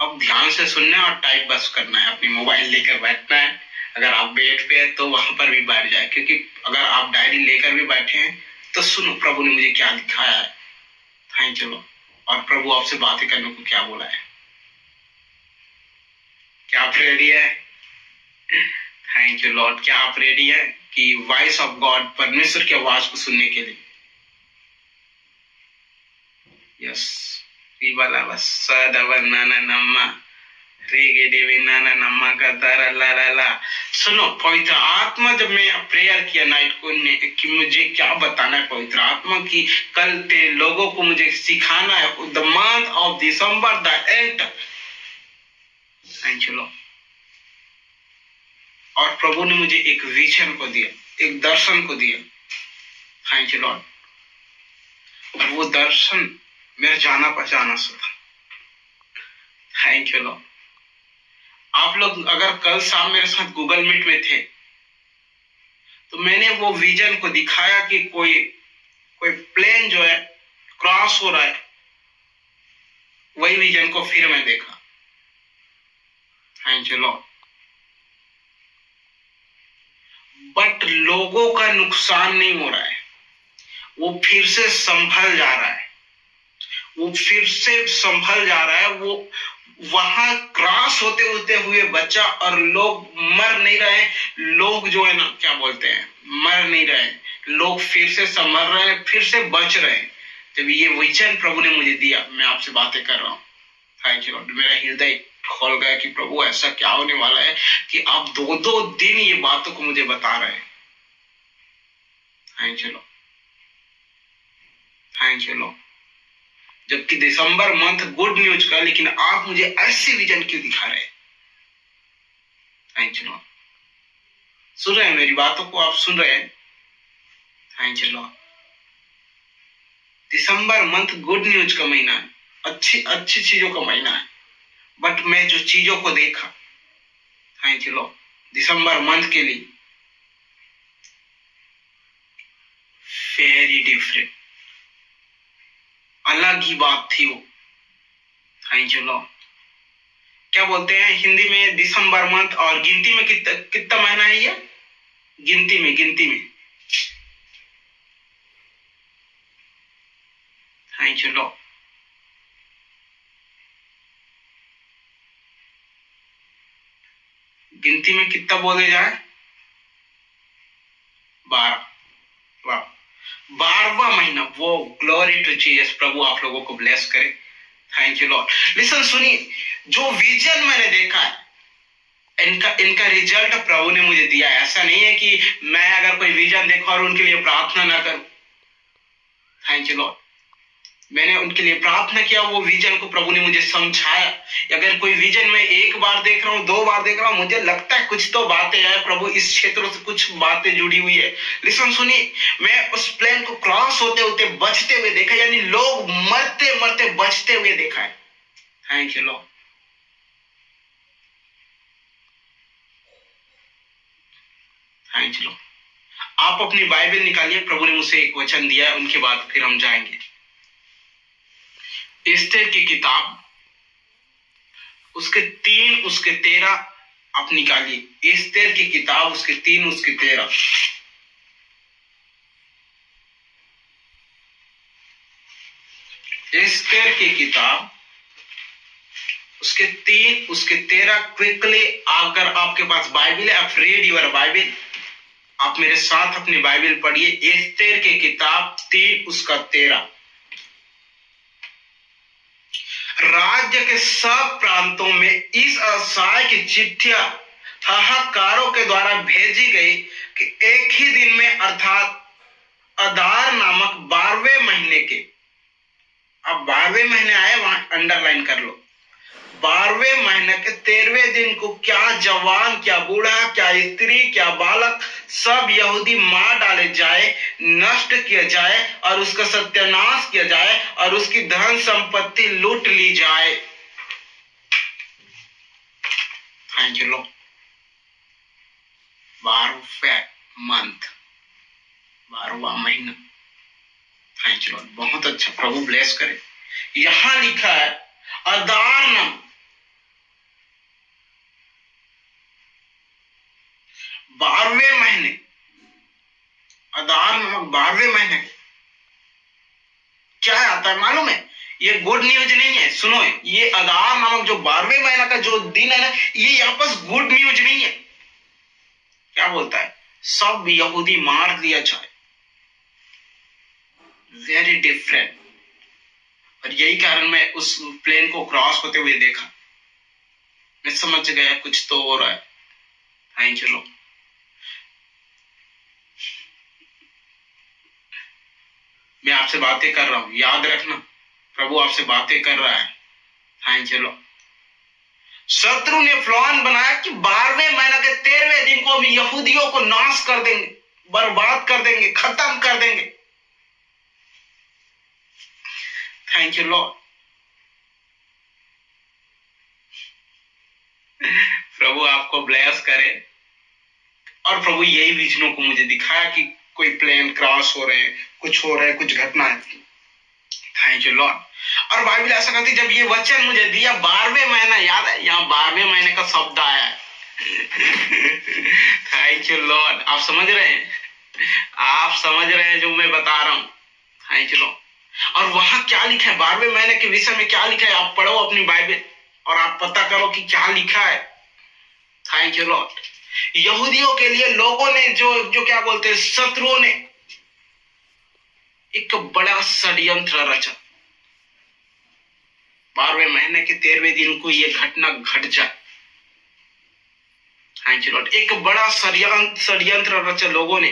अब ध्यान से सुनना है और टाइप बस करना है, अपनी मोबाइल लेकर बैठना है। अगर आप बेड पे है तो वहां पर भी बैठ जाए, क्योंकि अगर आप डायरी लेकर भी बैठे हैं तो सुनो प्रभु ने मुझे क्या दिखाया है। Thank you Lord. और प्रभु आपसे बातें करने को क्या बोला है। क्या आप रेडी है? Thank you Lord. क्या आप रेडी है कि वॉइस ऑफ गॉड, परमेश्वर की आवाज को सुनने के लिए? यस। सुनो, पवित्र आत्मा, जब मैं प्रेयर किया नाइट को कि मुझे क्या बताना है पवित्र आत्मा की, कल तेरे लोगों को मुझे सिखाना है। The month of December, the end. Thank you Lord. और प्रभु ने मुझे एक विजन को दिया, एक दर्शन को दिया। Thank you Lord. वो दर्शन मेरा जाना पहचाना सा था। Thank you Lord. आप लोग अगर कल शाम मेरे साथ गूगल मीट में थे तो मैंने वो विजन को दिखाया कि कोई प्लेन जो है क्रॉस हो रहा है। वही विजन को फिर मैं देखा। Thank you Lord. बट लोगों का नुकसान नहीं हो रहा है, वो फिर से संभल जा रहा है। वो फिर से संभल जा रहा है। वो वहां क्रॉस होते होते हुए बच्चा, और लोग मर नहीं रहे। लोग जो है ना, क्या बोलते हैं, मर नहीं रहे। लोग फिर से संभल रहे हैं, फिर से बच रहे हैं। जब ये विजन प्रभु ने मुझे दिया, मैं आपसे बातें कर रहा हूँ। Thank you Lord. मेरा हृदय खोल गया कि प्रभु ऐसा क्या होने वाला है कि आप 2-2 दिन ये बातों को मुझे बता रहे हैं। Thank you Lord. Thank you Lord. जबकि दिसंबर मंथ गुड न्यूज का, लेकिन आप मुझे ऐसे विजन क्यों दिखा रहे हैं? Thank you Lord. सुन रहे हैं मेरी बातों को? आप सुन रहे हैं? Thank you Lord. December month good news का महीना है, अच्छी अच्छी चीजों का महीना है। बट मैं जो चीजों को देखा, thank you Lord, December month के लिए वेरी डिफरेंट, अलग ही बात थी वो। Thank you Lord. क्या बोलते हैं हिंदी में दिसंबर मंथ, और गिनती में कितना महीना है ये? गिनती में थैंक यू लॉर्ड। गिनती में कितना बोले जाए? 12। वाह, 12वां महीना। वो ग्लोरी टू जीसस। प्रभु आप लोगों को ब्लेस करे। Thank you Lord. लिसन, सुनिए, जो विजन मैंने देखा है, इनका रिजल्ट प्रभु ने मुझे दिया है। ऐसा नहीं है कि मैं अगर कोई विजन देखा और उनके लिए प्रार्थना ना करूं। Thank you Lord. मैंने उनके लिए प्रार्थना किया, वो विजन को प्रभु ने मुझे समझाया। अगर कोई विजन में 1 बार देख रहा हूँ, 2 बार देख रहा हूँ, मुझे लगता है कुछ तो बातें हैं प्रभु, इस क्षेत्रों से कुछ बातें जुड़ी हुई है। लिसन, सुनिए, मैं उस प्लेन को क्रॉस होते होते बचते हुए देखा, यानी लोग मरते मरते बचते हुए देखा है। Thank you Lord. Thank you Lord. आप अपनी बाइबल निकालिए, प्रभु ने मुझे एक वचन दिया है, उनके बाद फिर हम जाएंगे। एस्तेर की किताब, उसके 3 उसके 13 आप निकालिए। एस्तेर की किताब, उसके 3 उसके 13। एस्तेर की किताब, उसके 3 उसके 13। क्विकली, अगर आपके पास बाइबल है, आप रीड योर बाइबल। आप मेरे साथ अपनी बाइबल पढ़िए। एस्तेर की किताब 3 उसका 13। राज्य के सब प्रांतों में इस आशय की चिट्ठियां हाहाकारों के द्वारा भेजी गई कि एक ही दिन में, अर्थात अदार नामक 12वें महीने के, अब 12वें महीने आए, वहां अंडरलाइन कर लो, 12वें महीने के 13वें दिन को क्या जवान, क्या बूढ़ा, क्या स्त्री, क्या बालक, सब यहूदी मार डाले जाए, नष्ट किया जाए, और उसका सत्यानाश किया जाए, और उसकी धन संपत्ति लूट ली जाए। Thank you lord. 12वां मंथ, 12वां महीना। Thank you lord. बहुत अच्छा, प्रभु ब्लेस करे। यहां लिखा है अदार नाम, आता है, मालूम है? ये गुड न्यूज नहीं है। सुनो, ये अदार नामक जो 12वें महीना का जो दिन है ना, ये आपस गुड न्यूज नहीं है। क्या बोलता है? सब यहूदी मार दिया जाए। Very different. और यही कारण मैं उस प्लेन को क्रॉस होते हुए देखा, मैं समझ गया कुछ तो हो रहा है। Thank you Lord. मैं आपसे बातें कर रहा हूं, याद रखना, प्रभु आपसे बातें कर रहा है। Thank you Lord. शत्रु ने प्लान बनाया कि 12वें महीना के 13वें दिन को हम यहूदियों को नाश कर देंगे, बर्बाद कर देंगे, खत्म कर देंगे। Thank you Lord. प्रभु आपको ब्लेस करे। और प्रभु यही विजनों को मुझे दिखाया कि कोई प्लेन क्रॉस हो रहे हैं, कुछ हो रहा है, कुछ घटना है। Thank you Lord. और बाइबल ऐसा कहती, जब ये वचन मुझे दिया 12वें महीना, याद है यहाँ 12वें महीने का शब्द आया है। Thank you Lord. आप समझ रहे हैं? आप समझ रहे हैं जो मैं बता रहा हूं? Thank you Lord. और वहां क्या लिखा है 12वें महीने के विषय में? क्या लिखा है? आप पढ़ो अपनी बाइबल और आप पता करो कि क्या लिखा है। Thank you Lord. यहूदियों के लिए लोगों ने जो क्या बोलते हैं, शत्रुओं ने एक बड़ा षड्यंत्र रचा। 12वें महीने के 13वें दिन को यह घटना घट जाए। Thank you Lord. एक बड़ा षड्यंत्र रचा लोगों ने।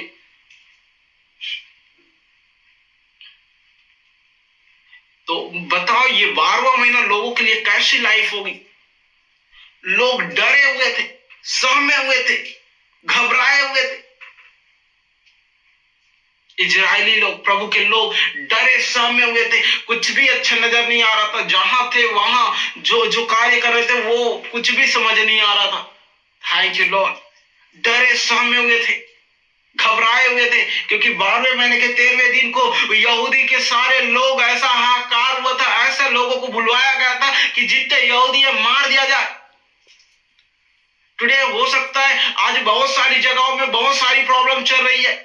तो बताओ, ये 12वां महीना लोगों के लिए कैसी लाइफ होगी? लोग डरे हुए थे, सहमे हुए थे, घबराए हुए थे। इजरायली लोग, प्रभु के लोग डरे सहमे हुए थे। कुछ भी अच्छा नजर नहीं आ रहा था। जहां थे वहां जो कार्य कर रहे थे वो कुछ भी समझ नहीं आ रहा था। Thank you Lord. डरे सहमे हुए थे, घबराए हुए थे, क्योंकि 12वें महीने के 13वें दिन को यहूदी के सारे लोग, ऐसा हाहाकार हुआ था, ऐसे लोगों को बुलवाया गया था कि जितने यहूदी है मार दिया जाए। टुडे हो सकता है आज बहुत सारी जगहों में बहुत सारी प्रॉब्लम चल रही है।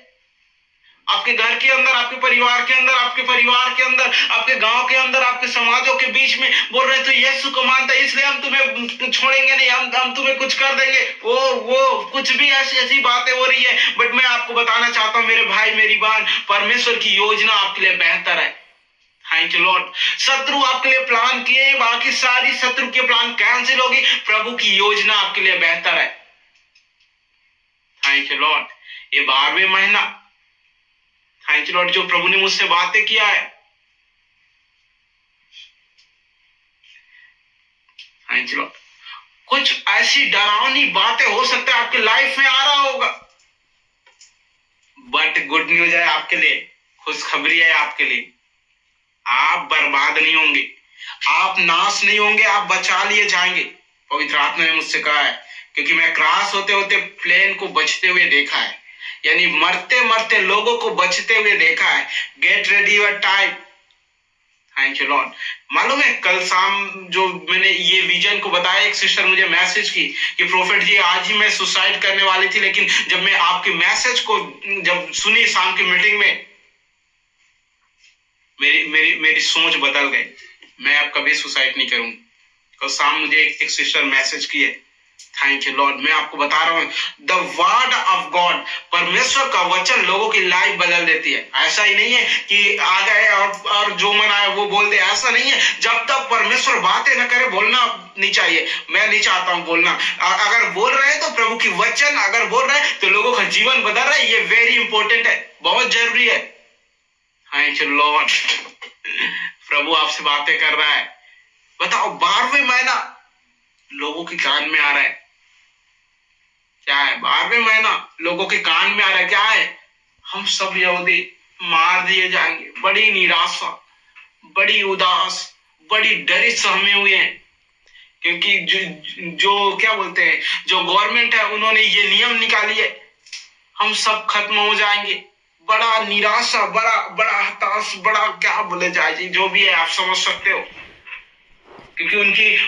आपके घर के अंदर, आपके परिवार के अंदर, आपके परिवार के अंदर, आपके गांव के अंदर, आपके समाजों के बीच में बोल रहे तो यीशु को मानता है इसलिए हम तुम्हें छोड़ेंगे नहीं, हम तुम्हें कुछ कर देंगे। वो कुछ भी ऐसी बातें हो रही है। बट मैं आपको बताना चाहता हूं मेरे भाई मेरी बहन, परमेश्वर की योजना आपके लिए बेहतर है। Thank you Lord. शत्रु आपके लिए प्लान किए, बाकी सारी शत्रु के प्लान कैंसिल होगी। प्रभु की योजना आपके लिए बेहतर है। Thank you Lord. ये 12वें महीना, थैंक यू लॉर्ड, जो प्रभु ने मुझसे बातें किया है। Thank you Lord. कुछ ऐसी डरावनी बातें हो सकता है आपके लाइफ में आ रहा होगा, बट गुड न्यूज है आपके लिए, खुशखबरी है आपके लिए। आप बर्बाद नहीं होंगे, आप नाश नहीं होंगे, आप बचा लिए जाएंगे। पवित्र आत्मा ने मुझसे कहा है, क्योंकि मैं क्रॉस होते होते प्लेन को बचते हुए देखा है, यानी मरते मरते लोगों को बचते हुए देखा है। Get ready your time. Thank you Lord. मालूम है कल शाम जो मैंने ये विजन को बताया, एक सिस्टर मुझे मैसेज की कि प्रोफेट जी आज ही मैं सुसाइड करने वाली थी, लेकिन जब मैं आपके मैसेज को जब सुनी शाम की मीटिंग में, मेरी सोच बदल गई। मैं अब कभी सुसाइड नहीं करूंगी। कल शाम मुझे एक सिस्टर मैसेज की है। Thank you Lord. मैं आपको बता रहा हूं, द वर्ड ऑफ गॉड, परमेश्वर का वचन लोगों की लाइफ बदल देती है। ऐसा ही नहीं है कि आ गए और जो मन आए वो बोल दे, ऐसा नहीं है। जब तक परमेश्वर बातें न करे बोलना नहीं चाहिए। मैं नहीं चाहता हूं बोलना। अगर बोल रहे हैं तो प्रभु की वचन अगर बोल रहे हैं तो लोगों का जीवन बदल रहा है। ये वेरी इंपॉर्टेंट है, बहुत जरूरी है। Thank you Lord. प्रभु आपसे बातें कर रहा है। बताओ 12वें महीना लोगों के कान में आ रहा है। क्या है? 12वें महीना लोगों के कान में आ रहा है। क्या है? हम सब यहूदी मार दिए जाएंगे। बड़ी निराशा, बड़ी उदास, बड़ी डरे सहमे हुए हैं, क्योंकि जो क्या बोलते हैं, जो गवर्नमेंट है उन्होंने ये नियम निकाली है, हम सब खत्म हो जाएंगे। बड़ा निराशा, बड़ा हताश, बड़ा क्या बोले जाए, जो भी है आप समझ सकते हो, क्योंकि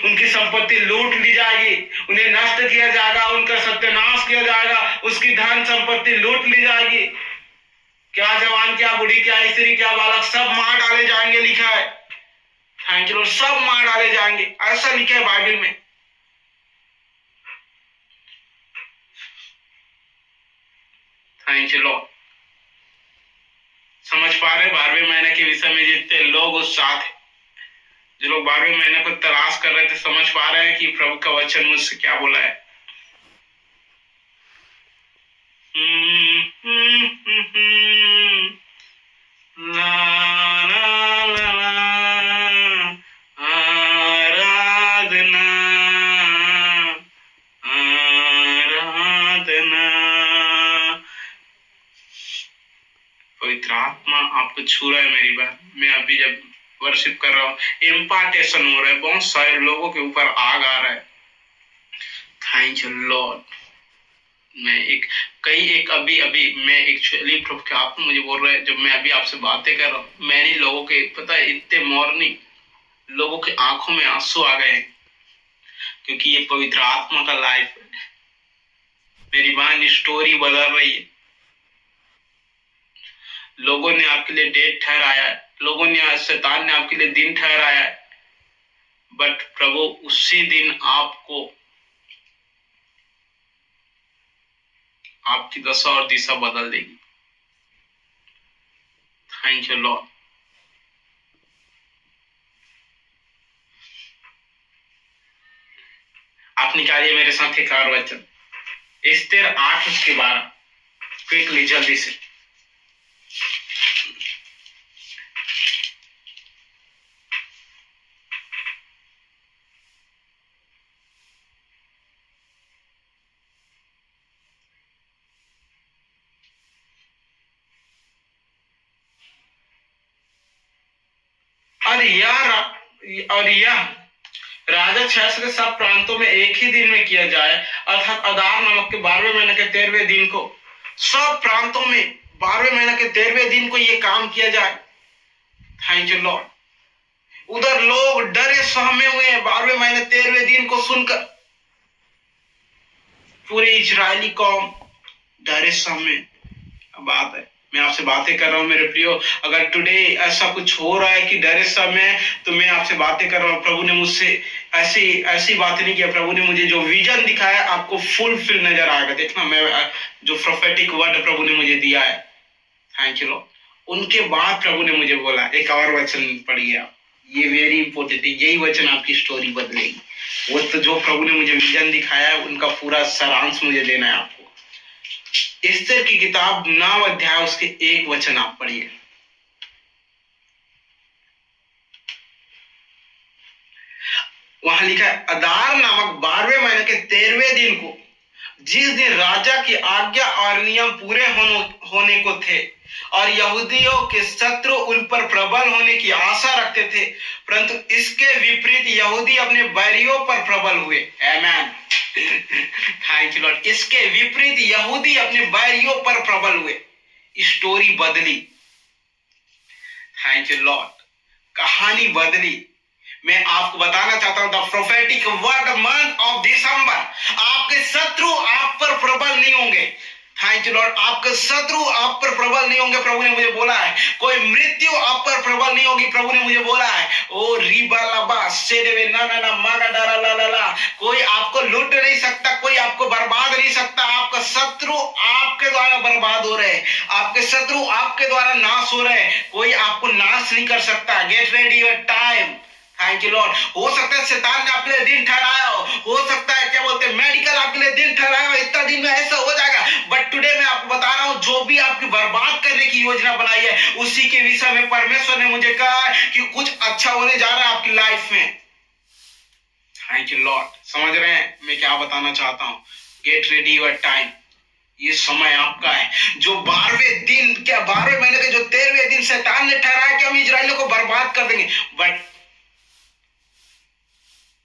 उनकी संपत्ति लूट ली जाएगी, उन्हें नष्ट किया जाएगा, उनका सत्यानाश किया जाएगा, उसकी धन संपत्ति लूट ली जाएगी। क्या जवान, क्या बूढ़ी, क्या स्त्री, क्या बालक, सब मार डाले जाएंगे, लिखा है। थैंक यू लॉर्ड, सब मार डाले जाएंगे, ऐसा लिखा है बाइबल में। Thank you Lord. समझ पा रहे 12वें महीने के विषय में जितने लोग उत्साह थे, जो लोग 12वें महीने को तलाश कर रहे थे, समझ पा रहे हैं कि प्रभु का वचन मुझसे क्या बोला है। ला ला ला ला, आराधना आराधना। पवित्र आत्मा आपको छू रहा है मेरी बात। मैं अभी जब वर्शिप कर रहा हूँ, इम्पार्टेशन हो रहा है, बहुत सारे लोगों के ऊपर आग आ रहा है। Thank you Lord. मैं एक्चुअली प्रभु के आत्मा मुझे बोल रहा है, जब मैं अभी आपसे बातें कर रहा हूँ, मैंने लोगों के पता है इतने मॉर्निंग लोगों के आंखों में आंसू आ गए हैं, क्योंकि ये पवित्र आत्मा का लाइफ है। मेरी मां स्टोरी बदल रही है। लोगों ने आपके लिए डेट ठहराया है, लोगों ने, शैतान ने आपके लिए दिन ठहराया है, बट प्रभु उसी दिन आपको, आपकी दशा और दिशा बदल देगी। Thank you Lord. आप निकालिए मेरे साथ एक और वचन, एस्तेर 8:12। क्विकली, जल्दी से। और यह राजा क्षेत्र के सब प्रांतों में एक ही दिन में किया जाए, अर्थात अदार नामक के 12वें महीने के 13वें दिन को। सब प्रांतों में 12वें महीने के 13वें दिन को यह काम किया जाए। Thank you Lord. उधर लोग डरे सहमे हुए हैं 12वें महीने 13वें दिन को सुनकर। पूरे इजरायली कौम डरे सहमे। बात है, मैं आपसे बातें कर रहा हूं मेरे प्रियो। अगर टुडे ऐसा कुछ हो रहा है कि डरे समय, तो मैं आपसे बातें कर रहा हूं। प्रभु ने मुझसे ऐसी बात नहीं किया। प्रभु ने मुझे जो विजन दिखाया, आपको फुलफिल नजर आएगा। देखना, मैं जो प्रोफेटिक वर्ड प्रभु ने मुझे दिया है, थैंक यू लॉर्ड, उनके बाद प्रभु ने मुझे बोला एक और वचन पढ़िए आप, ये वेरी इंपॉर्टेंट है, यही वचन आपकी स्टोरी बदलेगी। वो तो जो प्रभु ने मुझे विजन दिखाया है, उनका पूरा सारांश मुझे देना है आपको। एस्तेर की किताब 9 अध्याय उसके 1 वचन आप पढ़िए। वहां लिखा है, अदार नामक 12वें महीने के 13वें दिन को, जिस दिन राजा की आज्ञा और नियम पूरे होने को थे और यहूदियों के शत्रु उन पर प्रबल होने की आशा रखते थे, परंतु इसके विपरीत यहूदी अपने बैरियों पर प्रबल हुए। आमीन। Thank you Lord. इसके विपरीत यहूदी अपने बैरियों पर प्रबल हुए। स्टोरी बदली। Thank you Lord. कहानी बदली। मैं आपको बताना चाहता हूं, the prophetic word month of December, आपके शत्रु आप पर प्रबल नहीं होंगे। Thank you Lord. आपके शत्रु आप पर प्रबल नहीं होंगे। प्रभु ने मुझे बोला है, कोई मृत्यु आप पर प्रबल नहीं होगी। प्रभु ने मुझे बोला है, ओ रीबा लाबा सेदेवे ना ना ना मागा डारा ला ला ला, कोई आपको लूट नहीं सकता, कोई आपको बर्बाद नहीं सकता। आपका शत्रु आपके द्वारा बर्बाद हो रहे हैं, आपके शत्रु आपके द्वारा नाश हो रहे हैं, कोई आपको नाश नहीं कर सकता। Get ready your time. Thank you Lord. हो सकता है शैतान ने आपके लिए दिन ठहराया हो सकता है क्या बोलते हैं मेडिकल आपके लिए दिन ठहराया हो, इतना दिन में ऐसा हो जाएगा, बट टुडे मैं आपको बता रहा हूं, जो भी आपकी बर्बाद करने की योजना बनाई है, उसी के विषय में परमेश्वर ने मुझे कहा कि कुछ अच्छा होने जा रहा है आपकी लाइफ में। Thank you Lord. समझ रहे हैं मैं क्या बताना चाहता हूं? Get ready your time. ये समय आपका है। जो 12वें दिन, क्या 12वें महीने के जो 13वें दिन शैतान ने ठहराया कि हम इजरायलियों को बर्बाद कर देंगे, बट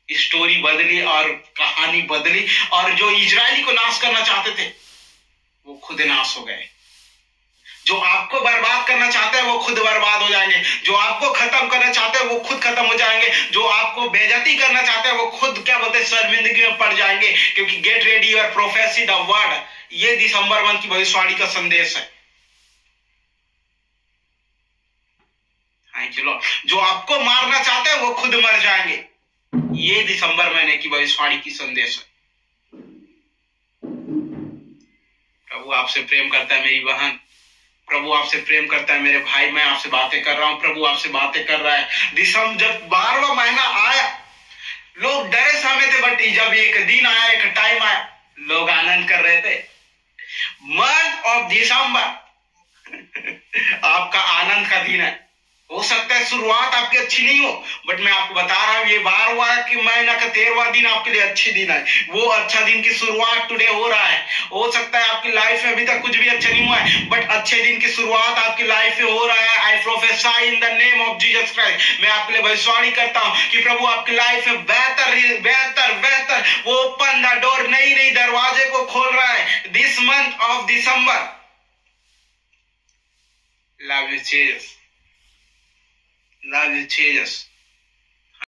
स्टोरी बदली और कहानी बदली, और जो इजरायली को नाश करना चाहते थे वो खुद नाश हो गए। जो आपको बर्बाद करना चाहते हैं वो खुद बर्बाद हो जाएंगे। जो आपको खत्म करना चाहते हैं वो खुद खत्म हो जाएंगे। जो आपको बेइज्जती करना चाहते हैं वो खुद क्या बोलते हैं शर्मिंदगी में पड़ जाएंगे। क्योंकि get ready your prophecy the word, ये दिसंबर मंथ की भविष्यवाणी का संदेश है। लॉर्ड। जो आपको मारना चाहते हैं वो खुद मर जाएंगे। ये दिसंबर महीने की भविष्यवाणी की संदेश है। प्रभु आपसे प्रेम करता है मेरी बहन, प्रभु आपसे प्रेम करता है मेरे भाई। मैं आपसे बातें कर रहा हूं, प्रभु आपसे बातें कर रहा है। दिसंबर जब 12वां महीना आया, लोग डरे सहमे थे, बट जब एक दिन आया, एक टाइम आया, लोग आनंद कर रहे थे। मंथ ऑफ दिसंबर आपका आनंद का दिन है। हो सकता है शुरुआत आपकी अच्छी नहीं हो, बट मैं आपको बता रहा हूं ये 12वां की महीना का 13वां दिन आपके लिए अच्छी दिन है। वो अच्छा दिन की शुरुआत टुडे हो रहा है। हो सकता है आपकी लाइफ में अभी तक कुछ भी अच्छा नहीं हुआ है, बट अच्छे दिन की शुरुआत आपकी लाइफ में हो रहा है। I prophesy in the name of Jesus Christ. मैं आपके लिए भविष्यवाणी करता हूं कि प्रभु आपकी लाइफ में बेहतर बेहतर बेहतर वो ओपन द डोर, नई नई दरवाजे को खोल रहा है this month of December. Love you Jesus, love you Jesus.